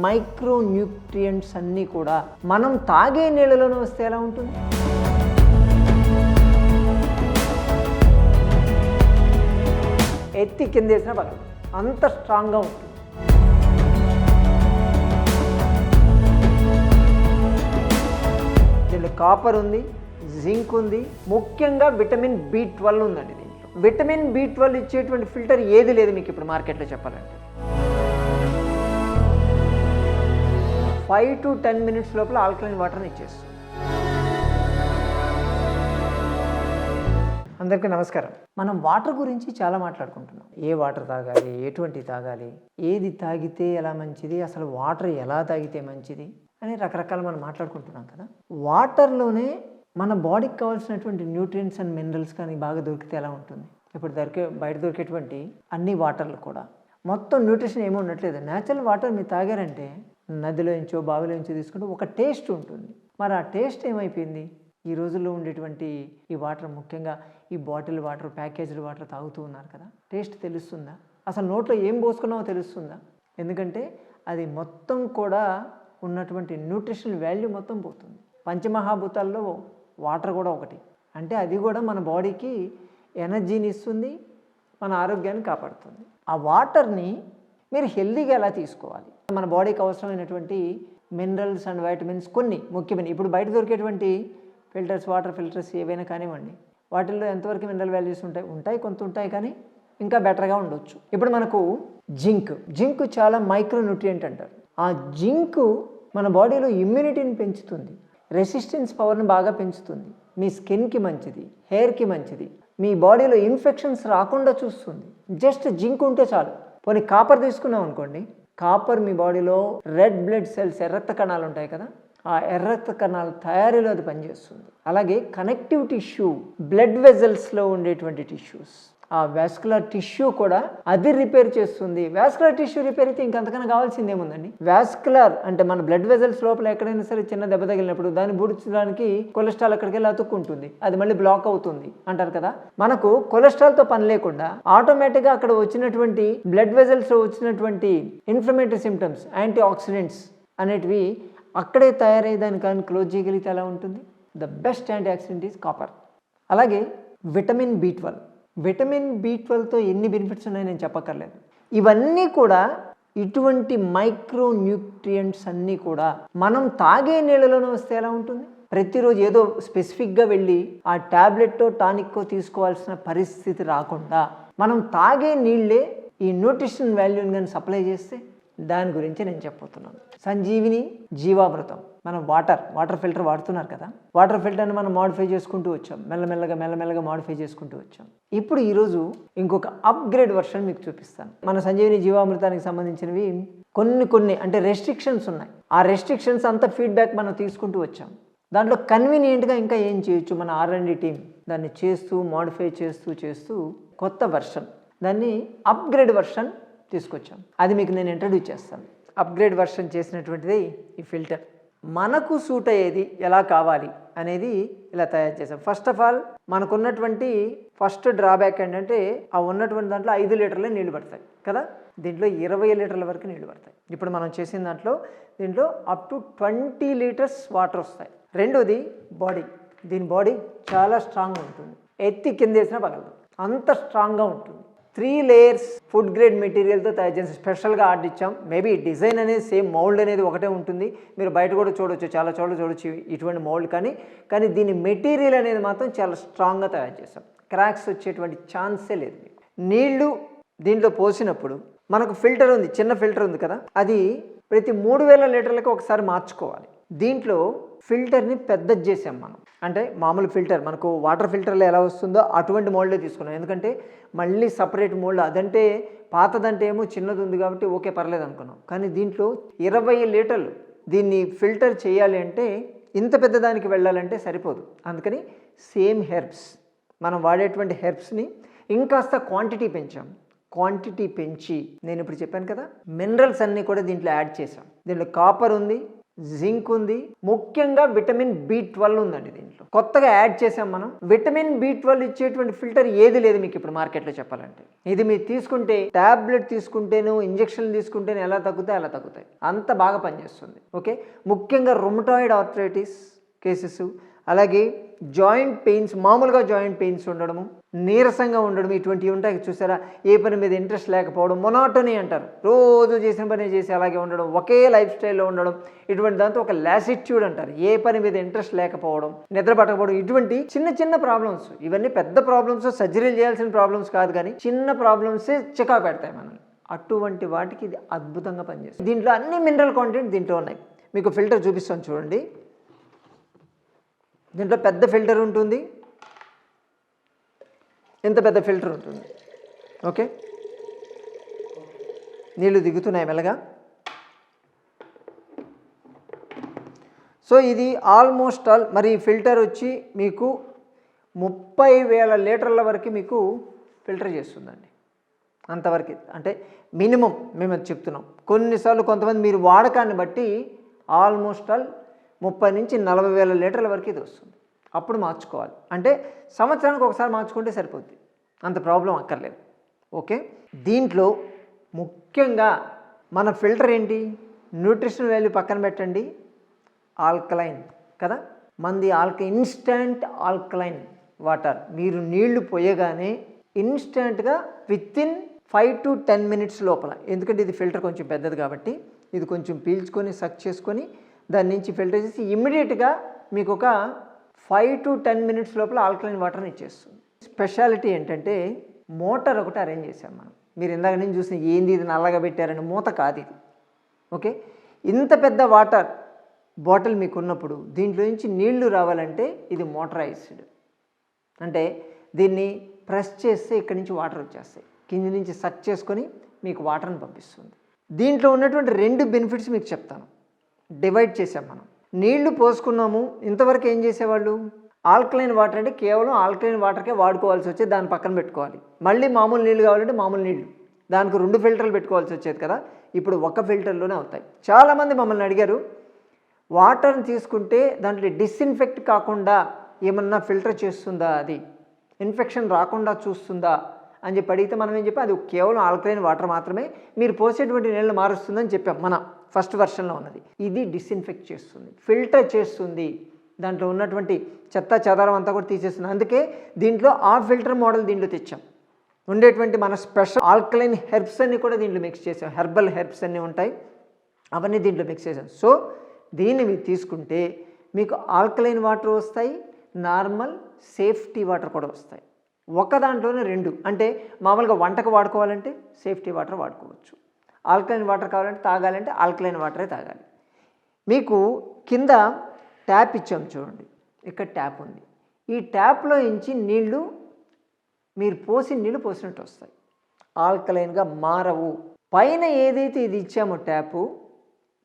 Micro nutrients అన్నీ కూడా మనం తాగే నీళ్ళలోనే వస్తే ఎలా ఉంటుంది? ఎత్తి కింద వేసినా పగలదు, అంత స్ట్రాంగ్గా ఉంటుంది. దీంట్లో కాపర్ ఉంది, జింక్ ఉంది, ముఖ్యంగా విటమిన్ B12 ఉందండి. దీంట్లో విటమిన్ B12 ఇచ్చేటువంటి ఫిల్టర్ ఏది లేదు మీకు ఇప్పుడు మార్కెట్లో చెప్పాలంటే. 5 to 10 minutes లోపల ఆల్కలైన్ వాటర్ని ఇచ్చేస్తుంది. అందరికీ నమస్కారం. మనం వాటర్ గురించి చాలా మాట్లాడుకుంటున్నాం. ఏ వాటర్ తాగాలి, ఎటువంటి తాగాలి, ఏది తాగితే ఎలా మంచిది, అసలు వాటర్ ఎలా తాగితే మంచిది అని రకరకాలు మనం మాట్లాడుకుంటున్నాం కదా. వాటర్లోనే మన బాడీకి కావాల్సినటువంటి న్యూట్రియంట్స్ అండ్ మినరల్స్ కానీ బాగా దొరికితే ఎలా ఉంటుంది? ఇప్పుడు బయట దొరికేటువంటి అన్ని వాటర్లు కూడా మొత్తం న్యూట్రిషన్ ఏమీ ఉండట్లేదు. న్యాచురల్ వాటర్ మీరు తాగారంటే నదిలోంచో బావిలోంచో తీసుకుంటే ఒక టేస్ట్ ఉంటుంది. మరి ఆ టేస్ట్ ఏమైపోయింది? ఈ రోజుల్లో ఉండేటువంటి ఈ వాటర్, ముఖ్యంగా ఈ బాటిల్ వాటర్, ప్యాకేజ్డ్ వాటర్ తాగుతూ ఉన్నారు కదా, టేస్ట్ తెలుస్తుందా? అసలు నోట్లో ఏం పోసుకున్నామో తెలుస్తుందా? ఎందుకంటే అది మొత్తం కూడా ఉన్నటువంటి న్యూట్రిషనల్ వాల్యూ మొత్తం పోతుంది. పంచమహాభూతాల్లో వాటర్ కూడా ఒకటి. అంటే అది కూడా మన బాడీకి ఎనర్జీని ఇస్తుంది, మన ఆరోగ్యాన్ని కాపాడుతుంది. ఆ వాటర్ని మీరు హెల్దీగా ఎలా తీసుకోవాలి? మన బాడీకి అవసరమైనటువంటి మినరల్స్ అండ్ వైటమిన్స్ కొన్ని ముఖ్యమైన, ఇప్పుడు బయట దొరికేటువంటి ఫిల్టర్స్, వాటర్ ఫిల్టర్స్ ఏవైనా కానివ్వండి, వాటిల్లో ఎంతవరకు మినరల్ వాల్యూస్ ఉంటాయి కొంత ఉంటాయి, కానీ ఇంకా బెటర్గా ఉండొచ్చు. ఇప్పుడు మనకు జింక్ చాలా మైక్రో న్యూట్రియంట్ అంటారు. ఆ జింక్ మన బాడీలో ఇమ్యూనిటీని పెంచుతుంది, రెసిస్టెన్స్ పవర్ని బాగా పెంచుతుంది, మీ స్కిన్కి మంచిది, హెయిర్కి మంచిది, మీ బాడీలో ఇన్ఫెక్షన్స్ రాకుండా చూస్తుంది. జస్ట్ జింక్ ఉంటే చాలు. పోనీ కాపర్ తీసుకున్నాం అనుకోండి, కాపర్ మీ బాడీలో రెడ్ బ్లడ్ సెల్స్, ఎర్రక్త కణాలు ఉంటాయి కదా, ఆ ఎర్రక్త కణాల తయారీలో అది పనిచేస్తుంది. అలాగే కనెక్టివ్ టిష్యూ, బ్లడ్ వెజల్స్లో ఉండేటువంటి టిష్యూస్, ఆ వాస్కులర్ టిష్యూ కూడా అది రిపేర్ చేస్తుంది. వాస్కులర్ టిష్యూ రిపేర్ అయితే ఇంకంతకన్నా కావాల్సింది ఏముందండి? వాస్కులర్ అంటే మన బ్లడ్ వెజల్స్ లోపల ఎక్కడైనా సరే చిన్న దెబ్బ తగిలినప్పుడు దాన్ని బూడ్చడానికి కొలెస్ట్రాల్ అక్కడికి వెళ్ళి అతుక్కుంటుంది, అది మళ్ళీ బ్లాక్ అవుతుంది అంటారు కదా. మనకు కొలెస్ట్రాల్తో పని లేకుండా ఆటోమేటిక్గా అక్కడ వచ్చినటువంటి బ్లడ్ వెజల్స్లో వచ్చినటువంటి ఇన్ఫ్లమేటరీ సిమ్టమ్స్, యాంటీ ఆక్సిడెంట్స్ అనేటివి అక్కడే తయారయ్యే దాన్ని కానీ క్లోజ్ చేయగలిగితే ఎలా ఉంటుంది? The best anti oxidant is copper. అలాగే విటమిన్ B12తో ఎన్ని బెనిఫిట్స్ ఉన్నాయో నేను చెప్పక్కర్లేదు. ఇవన్నీ కూడా ఇటువంటి మైక్రో న్యూట్రియంట్స్ అన్నీ కూడా మనం తాగే నీళ్ళలోనే వస్తే ఎలా ఉంటుంది? ప్రతిరోజు ఏదో స్పెసిఫిక్గా వెళ్ళి ఆ ట్యాబ్లెట్టో టానిక్కో తీసుకోవాల్సిన పరిస్థితి రాకుండా మనం తాగే నీళ్ళే ఈ న్యూట్రిషన్ వాల్యూని కానీ సప్లై చేస్తే దాని గురించి నేను చెప్పబోతున్నాను. సంజీవిని జీవామృతం. మనం వాటర్ ఫిల్టర్ వాడుతున్నారు కదా, వాటర్ ఫిల్టర్ని మనం మాడిఫై చేసుకుంటూ వచ్చాం, మెల్లమెల్లగా మాడిఫై చేసుకుంటూ వచ్చాం. ఇప్పుడు ఈరోజు ఇంకొక అప్గ్రేడ్ వర్షన్ మీకు చూపిస్తాను. మన సంజీవిని జీవామృతానికి సంబంధించినవి కొన్ని అంటే రెస్ట్రిక్షన్స్ ఉన్నాయి. ఆ రెస్ట్రిక్షన్స్ అంతా ఫీడ్బ్యాక్ మనం తీసుకుంటూ వచ్చాం. దాంట్లో కన్వీనియంట్గా ఇంకా ఏం చేయొచ్చు, మన R&D టీం దాన్ని చేస్తూ మాడిఫై చేస్తూ కొత్త వర్షన్, దాన్ని అప్గ్రేడ్ వర్షన్ తీసుకొచ్చాం. అది మీకు నేను ఇంట్రడ్యూస్ చేస్తాను. అప్గ్రేడ్ వర్షన్ చేసినటువంటిది ఈ ఫిల్టర్. మనకు సూట్ అయ్యేది ఎలా కావాలి అనేది ఇలా తయారు చేసాం. ఫస్ట్ ఆఫ్ ఆల్ మనకున్నటువంటి ఫస్ట్ డ్రాబ్యాక్ ఏంటంటే, ఆ ఉన్నటువంటి దాంట్లో 5 లీటర్లే నీళ్లు పడతాయి కదా, దీంట్లో 20 లీటర్ల వరకు నీళ్లు పడతాయి. ఇప్పుడు మనం చేసిన దీంట్లో అప్ టు 20 లీటర్స్ వాటర్ వస్తాయి. రెండోది దీని బాడీ చాలా స్ట్రాంగ్ ఉంటుంది, ఎత్తి కింద వేసినా పగలదు, అంత స్ట్రాంగ్గా ఉంటుంది. 3 layers ఫుడ్ గ్రేడ్ మెటీరియల్తో తయారు చేసి స్పెషల్గా ఆర్డర్ ఇచ్చాం. మేబీ డిజైన్ అనేది సేమ్, మౌల్డ్ అనేది ఒకటే ఉంటుంది. మీరు బయట కూడా చూడొచ్చు, చాలా చోట్ల చూడొచ్చు ఇటువంటి మౌల్డ్, కానీ దీని మెటీరియల్ అనేది మాత్రం చాలా స్ట్రాంగ్గా తయారు చేసాం. క్రాక్స్ వచ్చేటువంటి ఛాన్సే లేదు. నీళ్లు దీంట్లో పోసినప్పుడు మనకు ఫిల్టర్ ఉంది, చిన్న ఫిల్టర్ ఉంది కదా, అది ప్రతి 3000 లీటర్లకు ఒకసారి మార్చుకోవాలి. దీంట్లో ఫిల్టర్ని పెద్దది చేసాం మనం. అంటే మామూలు ఫిల్టర్ మనకు వాటర్ ఫిల్టర్లో ఎలా వస్తుందో అటువంటి మోల్డే తీసుకున్నాం. ఎందుకంటే మళ్ళీ సపరేట్ మోల్డ్, అదంటే పాతదంటే ఏమో చిన్నది ఉంది కాబట్టి ఓకే పర్లేదు అనుకున్నాం. కానీ దీంట్లో 20 లీటర్లు దీన్ని ఫిల్టర్ చేయాలి అంటే ఇంత పెద్దదానికి వెళ్ళాలంటే సరిపోదు. అందుకని సేమ్ హెర్బ్స్, మనం వాడేటువంటి హెర్బ్స్ని ఇంకాస్త క్వాంటిటీ పెంచాం. క్వాంటిటీ పెంచి నేను ఇప్పుడు చెప్పాను కదా, మినరల్స్ అన్నీ కూడా దీంట్లో యాడ్ చేసాం. దీంట్లో కాపర్ ఉంది, జింక్ ఉంది, ముఖ్యంగా విటమిన్ B12 ఉందండి దీంట్లో. కొత్తగా యాడ్ చేసాం మనం. విటమిన్ B12 ఇచ్చేటువంటి ఫిల్టర్ ఏది లేదు మీకు ఇప్పుడు మార్కెట్లో చెప్పాలంటే. ఇది మీరు తీసుకుంటే ట్యాబ్లెట్ తీసుకుంటేను ఇంజక్షన్లు తీసుకుంటేనే ఎలా తగ్గుతాయి అలా తగ్గుతాయి, అంత బాగా పనిచేస్తుంది. ఓకే, ముఖ్యంగా రొమటాయిడ్ ఆర్థరైటిస్ కేసెస్, అలాగే జాయింట్ పెయిన్స్, మామూలుగా జాయింట్ పెయిన్స్ ఉండడము, నీరసంగా ఉండడం, ఇటువంటివి ఉంటాయి చూసారా. ఏ పని మీద ఇంట్రెస్ట్ లేకపోవడం, మొనాటోనీ అంటారు, రోజు చేసిన పని చేసి అలాగే ఉండడం, ఒకే లైఫ్ స్టైల్లో ఉండడం, ఇటువంటి దాంతో ఒక లాసిట్యూడ్ అంటారు. ఏ పని మీద ఇంట్రెస్ట్ లేకపోవడం, నిద్ర పట్టకపోవడం, ఇటువంటి చిన్న చిన్న ప్రాబ్లమ్స్. ఇవన్నీ పెద్ద ప్రాబ్లమ్స్, సర్జరీలు చేయాల్సిన ప్రాబ్లమ్స్ కాదు, కానీ చిన్న ప్రాబ్లమ్సే చికా పెడతాయి మనల్ని. అటువంటి వాటికి ఇది అద్భుతంగా పనిచేస్తుంది. దీంట్లో అన్ని మినరల్ కాంటెంట్ దీంట్లో ఉన్నాయి. మీకు ఫిల్టర్ చూపిస్తాను చూడండి. దీంట్లో పెద్ద ఫిల్టర్ ఉంటుంది, ఇంత పెద్ద ఫిల్టర్ ఉంటుంది. ఓకే, నీళ్ళు దిగుతున్నాయి మెల్లగా. సో ఇది ఆల్మోస్ట్ ఆల్, మరి ఈ ఫిల్టర్ వచ్చి మీకు 30,000 లీటర్ల వరకు మీకు ఫిల్టర్ చేస్తుందండి. అంతవరకు అంటే మినిమం మేము అది చెప్తున్నాం. కొన్నిసార్లు కొంతమంది మీరు వాడకాన్ని బట్టి ఆల్మోస్ట్ ఆల్ 30 నుంచి 40,000 లీటర్ల వరకు ఇది వస్తుంది. అప్పుడు మార్చుకోవాలి, అంటే సంవత్సరానికి ఒకసారి మార్చుకుంటే సరిపోద్ది, అంత ప్రాబ్లం అక్కర్లేదు. ఓకే, దీంట్లో ముఖ్యంగా మన ఫిల్టర్ ఏంటి, న్యూట్రిషన్ వాల్యూ పక్కన పెట్టండి, ఆల్కలైన్ కదా. మంది ఇన్స్టంట్ ఆల్కలైన్ వాటర్. మీరు నీళ్లు పోయగానే ఇన్స్టెంట్గా వితిన్ 5 to 10 minutes లోపల, ఎందుకంటే ఇది ఫిల్టర్ కొంచెం పెద్దది కాబట్టి ఇది కొంచెం పీల్చుకొని సక్ చేసుకొని దాని నుంచి ఫిల్టర్ చేసి ఇమ్మీడియట్గా మీకు ఒక 5 to 10 minutes లోపల ఆల్కలైన్ వాటర్ని ఇచ్చేస్తుంది. స్పెషాలిటీ ఏంటంటే మోటార్ ఒకటి అరేంజ్ చేసాం మనం. మీరు ఇందాక నేను చూసిన ఏంది ఇది నల్లగా పెట్టారని, మూత కాదు ఇది. ఓకే, ఇంత పెద్ద వాటర్ బాటిల్ మీకు ఉన్నప్పుడు దీంట్లో నుంచి నీళ్లు రావాలంటే ఇది మోటరైజ్డ్, అంటే దీన్ని ప్రెస్ చేస్తే ఇక్కడి నుంచి వాటర్ వచ్చేస్తాయి, కింది నుంచి సక్ చేసుకొని మీకు వాటర్ని పంపిస్తుంది. దీంట్లో ఉన్నటువంటి 2 బెనిఫిట్స్ మీకు చెప్తాను. డివైడ్ చేసాం మనం. నీళ్లు పోసుకున్నాము, ఇంతవరకు ఏం చేసేవాళ్ళు, ఆల్కలైన్ వాటర్ అంటే కేవలం ఆల్కలైన్ వాటర్కే వాడుకోవాల్సి వచ్చేది, దాన్ని పక్కన పెట్టుకోవాలి. మళ్ళీ మామూలు నీళ్ళు కావాలంటే మామూలు నీళ్ళు, దానికి 2 ఫిల్టర్లు పెట్టుకోవాల్సి వచ్చేది కదా. ఇప్పుడు ఒక ఫిల్టర్లోనే అవుతాయి. చాలామంది మమ్మల్ని అడిగారు, వాటర్ని తీసుకుంటే దాంట్లో డిస్ఇన్ఫెక్ట్ కాకుండా ఏమన్నా ఫిల్టర్ చేస్తుందా, అది ఇన్ఫెక్షన్ రాకుండా చూస్తుందా అని చెప్పి అడిగితే మనం ఏం చెప్పాం, అది కేవలం ఆల్కలైన్ వాటర్ మాత్రమే, మీరు పోసేటువంటి నీళ్ళు మారుస్తుందని చెప్పాం. మన ఫస్ట్ వర్షన్లో ఉన్నది ఇది డిస్ఇన్ఫెక్ట్ చేస్తుంది, ఫిల్టర్ చేస్తుంది, దాంట్లో ఉన్నటువంటి చెత్త చెదారం అంతా కూడా తీసేస్తుంది. అందుకే దీంట్లో ఆ ఫిల్టర్ మోడల్ దీంట్లో తెచ్చాం. ఉండేటువంటి మన స్పెషల్ ఆల్కలైన్ హెర్బ్స్ అన్ని కూడా దీంట్లో మిక్స్ చేసాం. హెర్బల్ హెర్బ్స్ అన్నీ ఉంటాయి, అవన్నీ దీంట్లో మిక్స్ చేసాం. సో దీన్ని మీరు తీసుకుంటే మీకు ఆల్కలైన్ వాటర్ వస్తాయి, నార్మల్ సేఫ్టీ వాటర్ కూడా వస్తాయి. ఒక దాంట్లోనే 2, అంటే మామూలుగా వంటకు వాడుకోవాలంటే సేఫ్టీ వాటర్ వాడుకోవచ్చు, ఆల్కలైన్ వాటర్ కావాలంటే తాగాలంటే ఆల్కలైన్ వాటరే తాగాలి. మీకు కింద ట్యాప్ ఇచ్చాం చూడండి, ఇక్కడ ట్యాప్ ఉంది. ఈ ట్యాప్లో నుంచి నీళ్లు మీరు నీళ్లు పోసినట్టు వస్తాయి, ఆల్కలైన్గా మారవు. పైన ఏదైతే ఇది ఇచ్చామో ట్యాపు,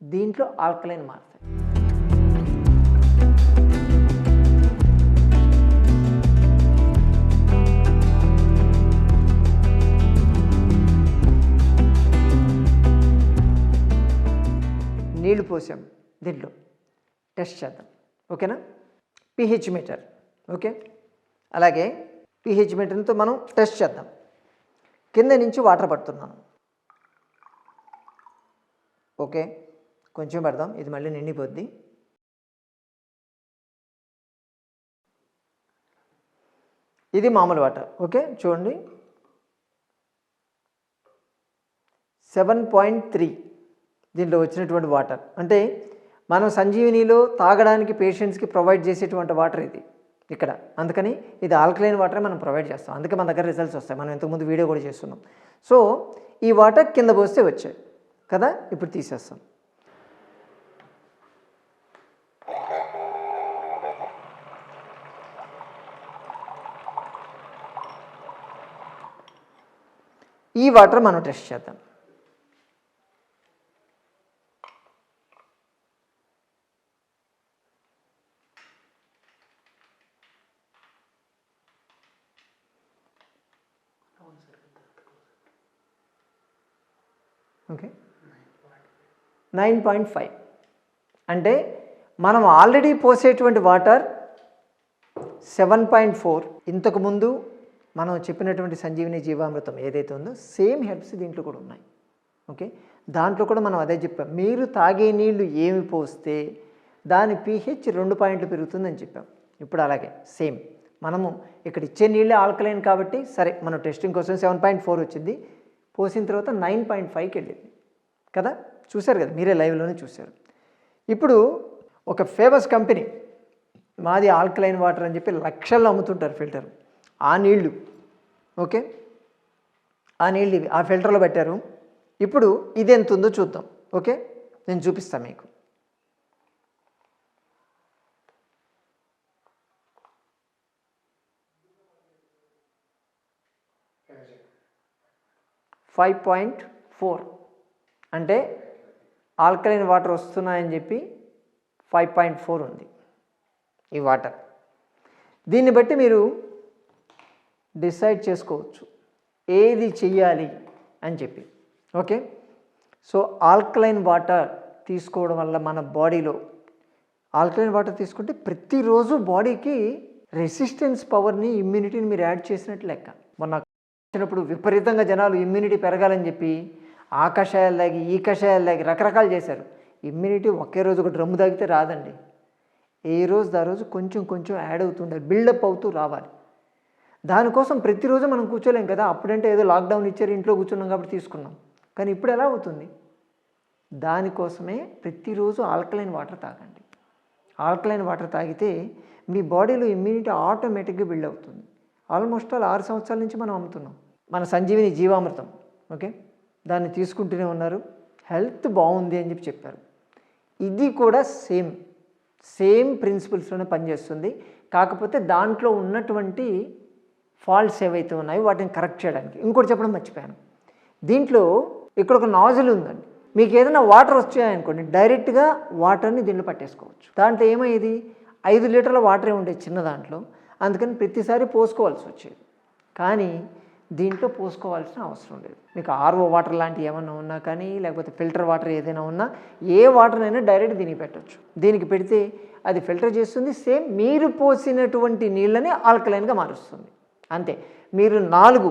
దీంట్లో ఆల్కలైన్ మారుతాయి. నీళ్లు పోసాం, దీంట్లో టెస్ట్ చేద్దాం. ఓకేనా, pH మీటర్. ఓకే, అలాగే pH మీటర్తో మనం టెస్ట్ చేద్దాం. కింద నుంచి వాటర్ పడుతున్నాను. ఓకే, కొంచెం పెడదాం, ఇది మళ్ళీ నిండిపోద్ది. ఇది మామూలు వాటర్. ఓకే, చూడండి 7.3 దీంట్లో వచ్చినటువంటి వాటర్. అంటే మనం సంజీవినిలో తాగడానికి పేషెంట్స్కి ప్రొవైడ్ చేసేటువంటి వాటర్ ఇది ఇక్కడ. అందుకని ఇది ఆల్కలైన్ వాటరే మనం ప్రొవైడ్ చేస్తాం, అందుకే మన దగ్గర రిజల్ట్స్ వస్తాయి. మనం ఇంతకుముందు వీడియో కూడా చేస్తున్నాం. సో ఈ వాటర్ కింద పోస్తే వచ్చాయి కదా, ఇప్పుడు తీసేస్తాం. ఈ వాటర్ మనం టెస్ట్ చేద్దాం. ఓకే, 9.5 అంటే మనం ఆల్రెడీ పోసేటువంటి వాటర్ 7.4. ఇంతకుముందు మనం చెప్పినటువంటి సంజీవిని జీవామృతం ఏదైతే ఉందో సేమ్ హెర్బ్స్ దీంట్లో కూడా ఉన్నాయి. ఓకే, దాంట్లో కూడా మనం అదే చెప్పాం. మీరు తాగే నీళ్లు ఏమి పోస్తే దాని pH 2 పాయింట్లు పెరుగుతుందని చెప్పాం. ఇప్పుడు అలాగే సేమ్ మనము ఇక్కడ ఇచ్చే నీళ్ళే ఆల్కలైన్ కాబట్టి సరే మనం టెస్టింగ్ కోసం 7.4 వచ్చింది, పోసిన తర్వాత 9.5కి వెళ్ళింది కదా. చూశారు కదా, మీరే లైవ్లోనే చూశారు. ఇప్పుడు ఒక ఫేమస్ కంపెనీ మాది ఆల్కలైన్ వాటర్ అని చెప్పి లక్షల్లో అమ్ముతుంటారు ఫిల్టర్. ఆ నీళ్లు ఓకే, ఆ నీళ్ళు ఇవి ఆ ఫిల్టర్లో పెట్టారు. ఇప్పుడు ఇది ఎంత ఉందో చూద్దాం. ఓకే, నేను చూపిస్తాను మీకు. .4 అంటే ఆల్కలైన్ వాటర్ వస్తున్నాయని చెప్పి 5.4 ఉంది ఈ వాటర్. దీన్ని బట్టి మీరు డిసైడ్ చేసుకోవచ్చు ఏది చెయ్యాలి అని చెప్పి. ఓకే, సో ఆల్కలైన్ వాటర్ తీసుకోవడం వల్ల మన బాడీలో ఆల్కలైన్ వాటర్ తీసుకుంటే ప్రతిరోజు బాడీకి రెసిస్టెన్స్ పవర్ని, ఇమ్యూనిటీని మీరు యాడ్ చేసినట్టు లెక్క. మొన్న వచ్చినప్పుడు విపరీతంగా జనాలు ఇమ్యూనిటీ పెరగాలని చెప్పి ఆ కషాయాలు తాగి ఈ కషాయాలు తాగి రకరకాలు చేశారు. ఇమ్యూనిటీ ఒకే రోజు ఒక డ్రమ్ము తాగితే రాదండి. ఏ రోజు ఆ రోజు కొంచెం కొంచెం యాడ్ అవుతుండాలి, బిల్డప్ అవుతూ రావాలి. దానికోసం ప్రతిరోజు మనం కూర్చోలేం కదా. అప్పుడంటే ఏదో లాక్డౌన్ ఇచ్చారు, ఇంట్లో కూర్చున్నాం కాబట్టి తీసుకున్నాం. కానీ ఇప్పుడు ఎలా అవుతుంది? దానికోసమే ప్రతిరోజు ఆల్కలైన్ వాటర్ తాగండి. ఆల్కలైన్ వాటర్ తాగితే మీ బాడీలో ఇమ్యూనిటీ ఆటోమేటిక్గా బిల్డ్ అవుతుంది. ఆల్మోస్ట్ 6 సంవత్సరాల నుంచి మనం అమ్ముతున్నాం మన సంజీవిని జీవామృతం. ఓకే, దాన్ని తీసుకుంటూనే ఉన్నారు, హెల్త్ బాగుంది అని చెప్పి చెప్పారు. ఇది కూడా సేమ్ ప్రిన్సిపల్స్లోనే పనిచేస్తుంది. కాకపోతే దాంట్లో ఉన్నటువంటి ఫాల్ట్స్ ఏవైతే ఉన్నాయో వాటిని కరెక్ట్ చేయడానికి ఇంకోటి చెప్పడం మర్చిపోయాను. దీంట్లో ఇక్కడ ఒక నాజిల్ ఉందండి. మీకు ఏదైనా వాటర్ వచ్చాయనుకోండి, డైరెక్ట్గా వాటర్ని దీంట్లో పట్టేసుకోవచ్చు. దాంట్లో ఏమయ్యేది, 5 లీటర్ల వాటరే ఉండేది చిన్న దాంట్లో, అందుకని ప్రతిసారి పోసుకోవాల్సి వచ్చేది. కానీ దీంట్లో పోసుకోవాల్సిన అవసరం లేదు. మీకు ఆర్ఓ వాటర్ లాంటివి ఏమైనా ఉన్నా కానీ, లేకపోతే ఫిల్టర్ వాటర్ ఏదైనా ఉన్నా, ఏ వాటర్ అయినా డైరెక్ట్ దీనికి పెట్టచ్చు. దీనికి పెడితే అది ఫిల్టర్ చేస్తుంది, సేమ్ మీరు పోసినటువంటి నీళ్ళని ఆల్కలైన్గా మారుస్తుంది. అంతే. మీరు 4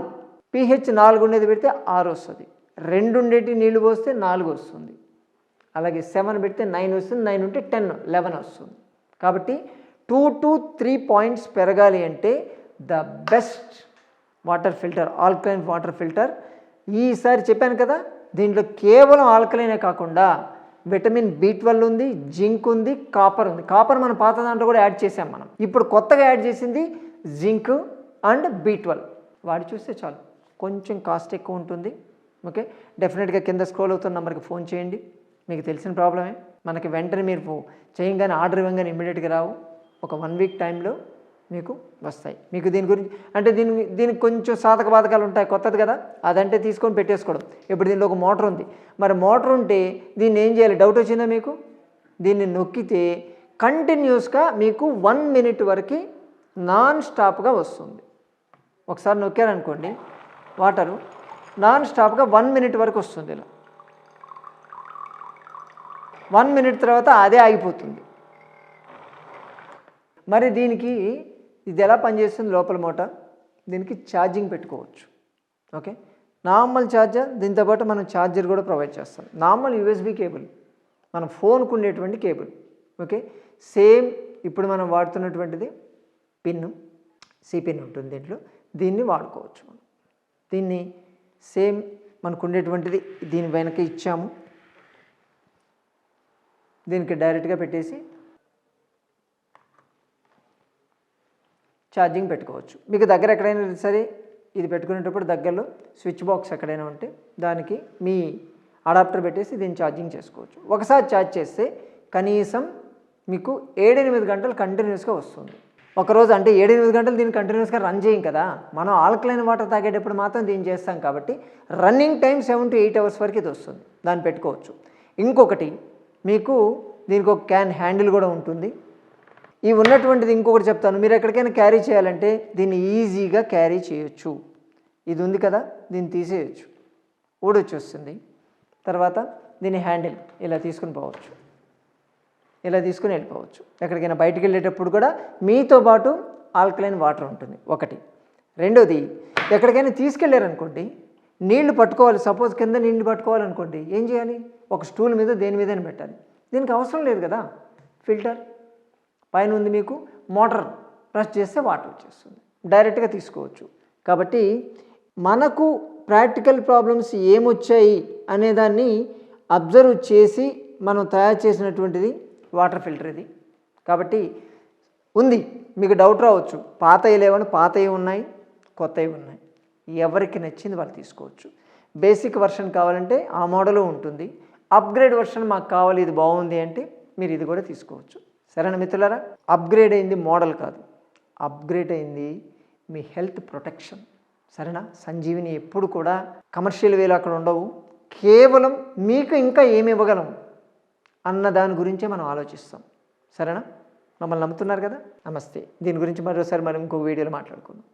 pH 4 ఉండేది పెడితే 6 వస్తుంది, 2 ఉండేటి నీళ్లు పోస్తే 4 వస్తుంది. అలాగే 7 పెడితే 9 వస్తుంది, 9 ఉంటే 10, 11 వస్తుంది. కాబట్టి 2 to 3 పాయింట్స్ పెరగాలి అంటే the best water filter alkaline water filter. ఈసారి చెప్పాను కదా, దీంట్లో కేవలం ఆల్కలైనే కాకుండా విటమిన్ B12 ఉంది, జింక్ ఉంది, కాపర్ ఉంది. కాపర్ మన పాత దాంట్లో కూడా యాడ్ చేసాం మనం. ఇప్పుడు కొత్తగా యాడ్ చేసింది జింక్ అండ్ B12. వాడి చూస్తే చాలు, కొంచెం కాస్ట్ ఎక్కువ ఉంటుంది. ఓకే, డెఫినెట్గా కింద స్క్రోల్ అవుతున్న నెంబర్కి ఫోన్ చేయండి. మీకు తెలిసిన ప్రాబ్లమే, మనకి వెంటనే మీరు చేయగానే ఆర్డర్ ఇవ్వగానే ఇమ్మీడియట్గా రావు, ఒక 1 వీక్ టైంలో మీకు వస్తాయి. మీకు దీని గురించి అంటే దీనికి కొంచెం సాధక బాధకాలు ఉంటాయి, కొత్తది కదా, అదంటే తీసుకొని పెట్టేసుకోవడం. ఇప్పుడు దీనిలో ఒక మోటార్ ఉంది, మరి మోటార్ ఉంటే దీన్ని ఏం చేయాలి, డౌట్ వచ్చిందా మీకు? దీన్ని నొక్కితే కంటిన్యూస్గా మీకు 1 మినిట్ వరకు నాన్ స్టాప్గా వస్తుంది. ఒకసారి నొక్కారనుకోండి, వాటరు నాన్ స్టాప్గా 1 మినిట్ వరకు వస్తుంది. ఇలా 1 మినిట్ తర్వాత అదే ఆగిపోతుంది. మరి దీనికి ఇది ఎలా పనిచేస్తుంది లోపల మోటార్, దీనికి ఛార్జింగ్ పెట్టుకోవచ్చు. ఓకే, నార్మల్ ఛార్జర్, దీంతోపాటు మనం ఛార్జర్ కూడా ప్రొవైడ్ చేస్తాం. నార్మల్ USB కేబుల్, మన ఫోన్కు ఉండేటువంటి కేబుల్. ఓకే, సేమ్ ఇప్పుడు మనం వాడుతున్నటువంటిది పిన్ను, C పిన్ ఉంటుంది దీంట్లో, దీన్ని వాడుకోవచ్చు. మనం దీన్ని సేమ్ మనకు ఉండేటువంటిది దీని వెనక ఇచ్చాము, దీనికి డైరెక్ట్గా పెట్టేసి ఛార్జింగ్ పెట్టుకోవచ్చు. మీకు దగ్గర ఎక్కడైనా సరే ఇది పెట్టుకునేటప్పుడు దగ్గరలో స్విచ్ బాక్స్ ఎక్కడైనా ఉంటే దానికి మీ అడాప్టర్ పెట్టేసి దీన్ని ఛార్జింగ్ చేసుకోవచ్చు. ఒకసారి ఛార్జ్ చేస్తే కనీసం మీకు 7-8 గంటలు కంటిన్యూస్గా వస్తుంది. ఒకరోజు అంటే 7-8 గంటలు దీన్ని కంటిన్యూస్గా రన్ చేయం కదా, మనం ఆల్కలైన్ వాటర్ తాగేటప్పుడు మాత్రం దీన్ని చేస్తాం కాబట్టి రన్నింగ్ టైం 7 to 8 అవర్స్ వరకు ఇది వస్తుంది, దాన్ని పెట్టుకోవచ్చు. ఇంకొకటి మీకు దీనికి ఒక క్యాన్ హ్యాండిల్ కూడా ఉంటుంది. ఈ ఉన్నటువంటిది ఇంకొకటి చెప్తాను, మీరు ఎక్కడికైనా క్యారీ చేయాలంటే దీన్ని ఈజీగా క్యారీ చేయొచ్చు. ఇది ఉంది కదా, దీన్ని తీసేయచ్చు, ఊడొచ్చి వస్తుంది. తర్వాత దీని హ్యాండిల్ ఇలా తీసుకుని పోవచ్చు. ఇలా తీసుకుని వెళ్ళిపోవచ్చు. ఎక్కడికైనా బయటికి వెళ్ళేటప్పుడు కూడా మీతో పాటు ఆల్కలైన్ వాటర్ ఉంటుంది ఒకటి. రెండోది, ఎక్కడికైనా తీసుకెళ్ళారనుకోండి, నీళ్లు పట్టుకోవాలి, సపోజ్ కింద నీళ్లు పట్టుకోవాలనుకోండి, ఏం చేయాలి? ఒక స్టూల్ మీద దేని మీదైనా పెట్టాలి. దీనికి అవసరం లేదు కదా, ఫిల్టర్ పైన ఉంది, మీకు మోటార్ ప్రెస్ చేస్తే వాటర్ వచ్చేస్తుంది, డైరెక్ట్గా తీసుకోవచ్చు. కాబట్టి మనకు ప్రాక్టికల్ ప్రాబ్లమ్స్ ఏమొచ్చాయి అనేదాన్ని అబ్జర్వ్ చేసి మనం తయారు చేసినటువంటిది వాటర్ ఫిల్టర్ ఇది. కాబట్టి ఉంది, మీకు డౌట్ రావచ్చు, పాతవి లేవని. పాతవి ఉన్నాయి, కొత్తవి ఉన్నాయి, ఎవరికి నచ్చింది వాళ్ళు తీసుకోవచ్చు. బేసిక్ వర్షన్ కావాలంటే ఆ మోడలు ఉంటుంది. అప్గ్రేడ్ వర్షన్ మాకు కావాలి, ఇది బాగుంది అంటే మీరు ఇది కూడా తీసుకోవచ్చు. సరేనా మిత్రులారా? అప్గ్రేడ్ అయింది మోడల్ కాదు, అప్గ్రేడ్ అయింది మీ హెల్త్ ప్రొటెక్షన్. సరేనా? సంజీవిని ఎప్పుడు కూడా కమర్షియల్ వేలు అక్కడ ఉండవు, కేవలం మీకు ఇంకా ఏమి ఇవ్వగలం అన్న దాని గురించే మనం ఆలోచిస్తాం. సరేనా? మమ్మల్ని నమ్ముతున్నారు కదా? నమస్తే. దీని గురించి మరోసారి మనం ఇంకో వీడియోలో మాట్లాడుకుందాం.